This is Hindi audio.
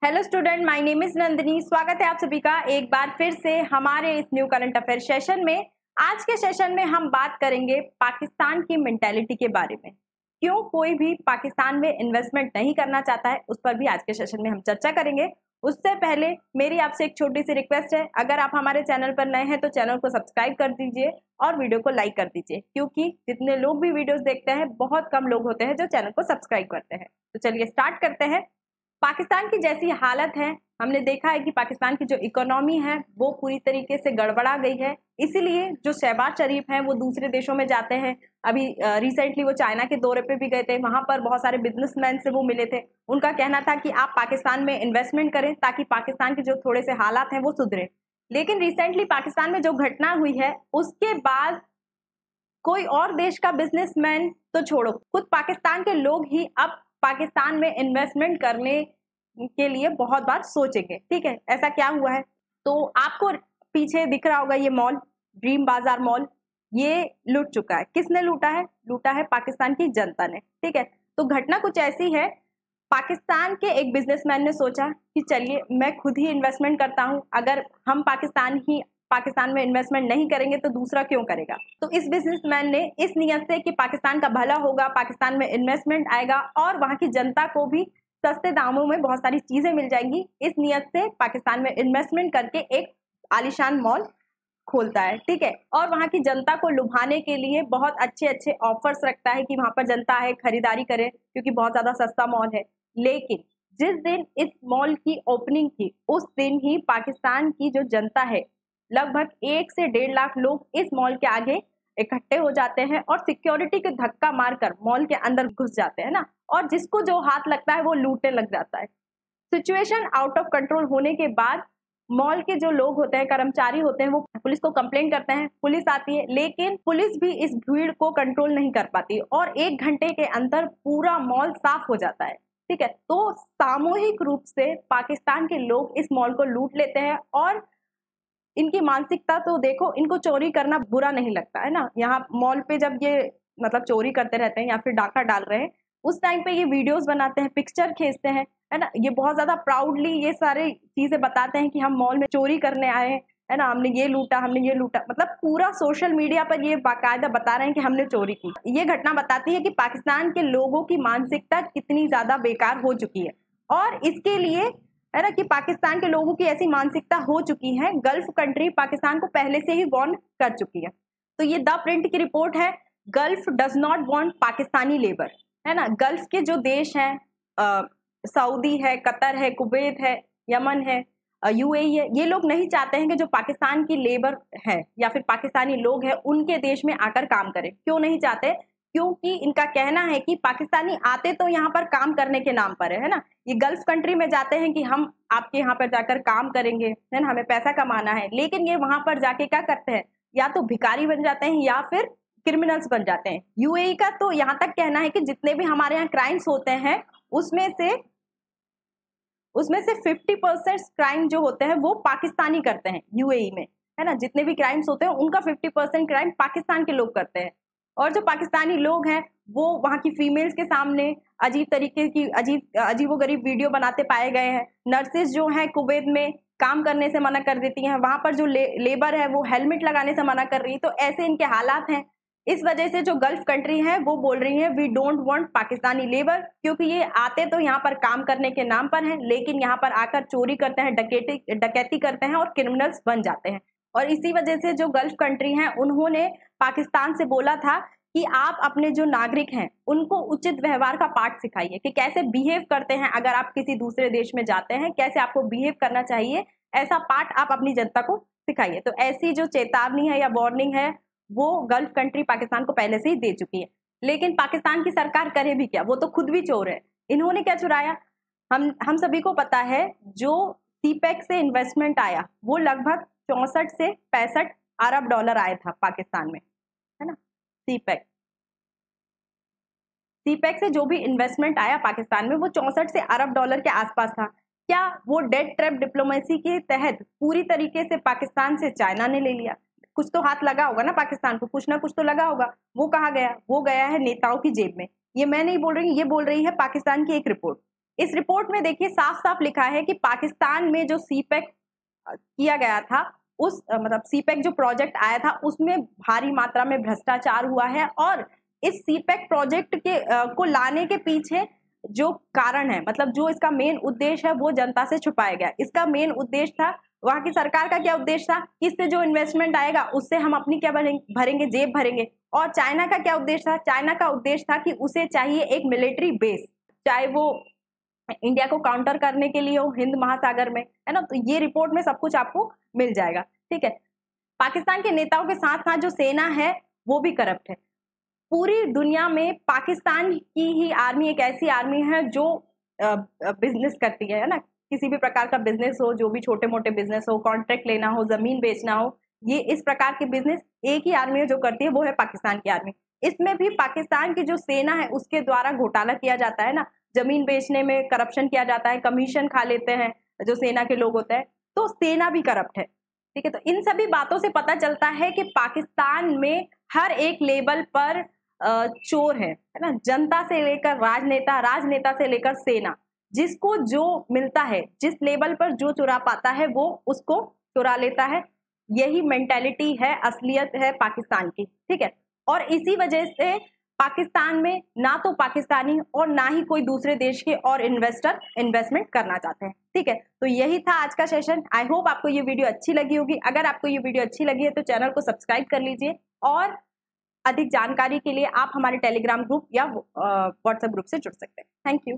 Hello student, my name is Nandini. स्वागत है आप सभी का एक बार फिर से हमारे इस न्यू करंट अफेयर सेशन में। आज के सेशन में हम बात करेंगे पाकिस्तान की मेंटालिटी के बारे में। क्यों कोई भी पाकिस्तान में इन्वेस्टमेंट नहीं करना चाहता है, उस पर भी आज के सेशन में हम चर्चा करेंगे। उससे पहले मेरी आपसे एक छोटी सी रिक्वेस्ट है, अगर आप हमारे चैनल पर नए हैं तो चैनल को सब्सक्राइब कर दीजिए और वीडियो को लाइक कर दीजिए, क्योंकि जितने लोग भी वीडियोस देखते हैं बहुत कम लोग होते हैं जो चैनल को सब्सक्राइब करते हैं। तो चलिए स्टार्ट करते हैं। पाकिस्तान की जैसी हालत है, हमने देखा है कि पाकिस्तान की जो इकोनॉमी है वो पूरी तरीके से गड़बड़ा गई है। इसीलिए जो शहबाज शरीफ हैं वो दूसरे देशों में जाते हैं। अभी रिसेंटली वो चाइना के दौरे पे भी गए थे, वहां पर बहुत सारे बिजनेसमैन से वो मिले थे। उनका कहना था कि आप पाकिस्तान में इन्वेस्टमेंट करें ताकि पाकिस्तान के जो थोड़े से हालात हैं वो सुधरे। लेकिन रिसेंटली पाकिस्तान में जो घटना हुई है उसके बाद कोई और देश का बिजनेसमैन तो छोड़ो, खुद पाकिस्तान के लोग ही अब पाकिस्तान में इन्वेस्टमेंट करने के लिए बहुत बार सोचेंगे। ठीक है, ऐसा क्या हुआ है? तो आपको पीछे दिख रहा होगा ये मॉल, ड्रीम बाजार मॉल, ये लूट चुका है। किसने लूटा है? लूटा है पाकिस्तान की जनता ने। ठीक है, तो घटना कुछ ऐसी है, पाकिस्तान के एक बिजनेसमैन ने सोचा कि चलिए मैं खुद ही इन्वेस्टमेंट करता हूं, अगर हम पाकिस्तान में इन्वेस्टमेंट नहीं करेंगे तो दूसरा क्यों करेगा। तो इस बिजनेसमैन ने इस नियत से कि पाकिस्तान का भला होगा, पाकिस्तान में इन्वेस्टमेंट आएगा और वहां की जनता को भी सस्ते दामों में बहुत सारी चीजें मिल जाएंगी, इस नियत से पाकिस्तान में इन्वेस्टमेंट करके एक आलीशान मॉल खोलता है। ठीक है, और वहां की जनता को लुभाने के लिए बहुत अच्छे अच्छे ऑफर्स रखता है कि वहां पर जनता है खरीदारी करे, क्योंकि बहुत ज्यादा सस्ता मॉल है। लेकिन जिस दिन इस मॉल की ओपनिंग थी उस दिन ही पाकिस्तान की जो जनता है, लगभग 1 से 1.5 लाख लोग इस मॉल के आगे इकट्ठे हो जाते हैं और सिक्योरिटी के धक्का मारकर मॉल के अंदर घुस जाते हैं ना, और जिसको जो हाथ लगता है वो लूटने लग जाता है। सिचुएशन आउट ऑफ कंट्रोल होने के बाद मॉल के जो लोग होते हैं, कर्मचारी होते हैं, वो पुलिस को कंप्लेंट करते हैं। पुलिस आती है, लेकिन पुलिस भी इस भीड़ को कंट्रोल नहीं कर पाती और 1 घंटे के अंदर पूरा मॉल साफ हो जाता है। ठीक है, तो सामूहिक रूप से पाकिस्तान के लोग इस मॉल को लूट लेते हैं और इनकी मानसिकता तो देखो, इनको चोरी करना बुरा नहीं लगता है ना। यहाँ मॉल पे जब ये मतलब चोरी करते रहते हैं या फिर डाका डाल रहे हैं, उस टाइम पे ये वीडियोस बनाते हैं, पिक्चर खींचते हैं, है ना। ये बहुत ज्यादा प्राउडली ये सारी चीजें बताते हैं कि हम मॉल में चोरी करने आए हैं, है ना, हमने ये लूटा, हमने ये लूटा, मतलब पूरा सोशल मीडिया पर ये बाकायदा बता रहे हैं कि हमने चोरी की। ये घटना बताती है कि पाकिस्तान के लोगों की मानसिकता कितनी ज्यादा बेकार हो चुकी है, और इसके लिए है ना कि पाकिस्तान के लोगों की ऐसी मानसिकता हो चुकी है, गल्फ कंट्री पाकिस्तान को पहले से ही वार्न कर चुकी है। तो ये द प्रिंट की रिपोर्ट है, gulf does not want Pakistani labour, है ना। गल्फ के जो देश हैं, सऊदी है, कतर है, कुवैत है, यमन है, यूएई है, ये लोग नहीं चाहते हैं कि जो पाकिस्तान की लेबर है या फिर पाकिस्तानी लोग हैं उनके देश में आकर काम करें। क्यों नहीं चाहते? क्योंकि इनका कहना है कि पाकिस्तानी आते तो यहाँ पर काम करने के नाम पर है ना। ये गल्फ कंट्री में जाते हैं कि हम आपके यहाँ पर जाकर काम करेंगे, है ना, हमें पैसा कमाना है, लेकिन ये वहां पर जाके क्या करते हैं, या तो भिखारी बन जाते हैं या फिर क्रिमिनल्स बन जाते हैं। यूएई का तो यहाँ तक कहना है कि जितने भी हमारे यहाँ क्राइम्स होते हैं उसमें से 50% क्राइम जो होते हैं वो पाकिस्तानी करते हैं यूएई में, है ना। जितने भी क्राइम्स होते हैं उनका 50% क्राइम पाकिस्तान के लोग करते हैं। और जो पाकिस्तानी लोग हैं वो वहां की फीमेल्स के सामने अजीब तरीके की अजीबोगरीब वीडियो बनाते पाए गए हैं। नर्सेज जो हैं कुवैत में काम करने से मना कर देती हैं, वहां पर जो लेबर है वो हेलमेट लगाने से मना कर रही है। तो ऐसे इनके हालात हैं। इस वजह से जो गल्फ कंट्री है वो बोल रही है we don't want Pakistani labour, क्योंकि ये आते तो यहाँ पर काम करने के नाम पर हैं, लेकिन यहाँ पर आकर चोरी करते हैं, डकैती करते हैं और क्रिमिनल्स बन जाते हैं। और इसी वजह से जो गल्फ कंट्री हैं उन्होंने पाकिस्तान से बोला था कि आप अपने जो नागरिक हैं उनको उचित व्यवहार का पाठ सिखाइए कि कैसे बिहेव करते हैं, अगर आप किसी दूसरे देश में जाते हैं कैसे आपको बिहेव करना चाहिए, ऐसा पाठ आप अपनी जनता को सिखाइए। तो ऐसी जो चेतावनी है या वार्निंग है वो गल्फ कंट्री पाकिस्तान को पहले से ही दे चुकी है। लेकिन पाकिस्तान की सरकार करे भी क्या, वो तो खुद भी चोर है। इन्होंने क्या चुराया? हम सभी को पता है, जो सीपेक से इन्वेस्टमेंट आया वो लगभग 64 से 65 अरब डॉलर आया था पाकिस्तान में, है ना। सीपेक सीपेक से जो भी इन्वेस्टमेंट आया पाकिस्तान में वो 64 से अरब डॉलर के आसपास था। क्या वो डेट ट्रैप डिप्लोमेसी के तहत पूरी तरीके से पाकिस्तान से चाइना ने ले लिया? कुछ तो हाथ लगा होगा ना पाकिस्तान को, कुछ ना कुछ तो लगा होगा। वो कहाँ गया? वो गया है नेताओं की जेब में। ये मैं नहीं बोल रही, ये बोल रही है पाकिस्तान की एक रिपोर्ट। इस रिपोर्ट में देखिए साफ साफ लिखा है कि पाकिस्तान में जो सीपेक किया गया था, उस मतलब सीपेक जो प्रोजेक्ट आया था उसमें भारी मात्रा में भ्रष्टाचार हुआ है। और इस सीपेक प्रोजेक्ट के को लाने के पीछे जो कारण है, मतलब जो इसका मेन उद्देश्य है, वो जनता से छुपाया गया। इसका मेन उद्देश्य था, वहां की सरकार का क्या उद्देश्य था, इससे जो इन्वेस्टमेंट आएगा उससे हम अपनी क्या भरेंगे, जेब भरेंगे। और चाइना का क्या उद्देश्य था, चाइना का उद्देश्य था कि उसे चाहिए एक मिलिट्री बेस, चाहे वो इंडिया को काउंटर करने के लिए हो हिंद महासागर में, है ना। तो ये रिपोर्ट में सब कुछ आपको मिल जाएगा, ठीक है। पाकिस्तान के नेताओं के साथ साथ जो सेना है वो भी करप्ट है। पूरी दुनिया में पाकिस्तान की ही आर्मी एक ऐसी आर्मी है जो बिजनेस करती है ना। किसी भी प्रकार का बिजनेस हो, जो भी छोटे मोटे बिजनेस हो, कॉन्ट्रैक्ट लेना हो, जमीन बेचना हो, ये इस प्रकार के बिजनेस एक ही आर्मी है जो करती है, वो है पाकिस्तान की आर्मी। इसमें भी पाकिस्तान की जो सेना है उसके द्वारा घोटाला किया जाता है ना, जमीन बेचने में करप्शन किया जाता है, कमीशन खा लेते हैं जो सेना के लोग होते हैं, तो सेना भी करप्ट है, ठीक है। तो इन सभी बातों से पता चलता है कि पाकिस्तान में हर एक लेवल पर चोर है ना। जनता से लेकर राजनेता, राजनेता से लेकर सेना, जिसको जो मिलता है, जिस लेवल पर जो चुरा पाता है वो उसको चुरा लेता है। यही मेंटेलिटी है, असलियत है पाकिस्तान की, ठीक है। और इसी वजह से पाकिस्तान में ना तो पाकिस्तानी और ना ही कोई दूसरे देश के और इन्वेस्टर इन्वेस्टमेंट करना चाहते हैं, ठीक है। तो यही था आज का सेशन। आई होप आपको ये वीडियो अच्छी लगी होगी। अगर आपको ये वीडियो अच्छी लगी है तो चैनल को सब्सक्राइब कर लीजिए, और अधिक जानकारी के लिए आप हमारे टेलीग्राम ग्रुप या व्हाट्सएप ग्रुप से जुड़ सकते हैं। Thank you.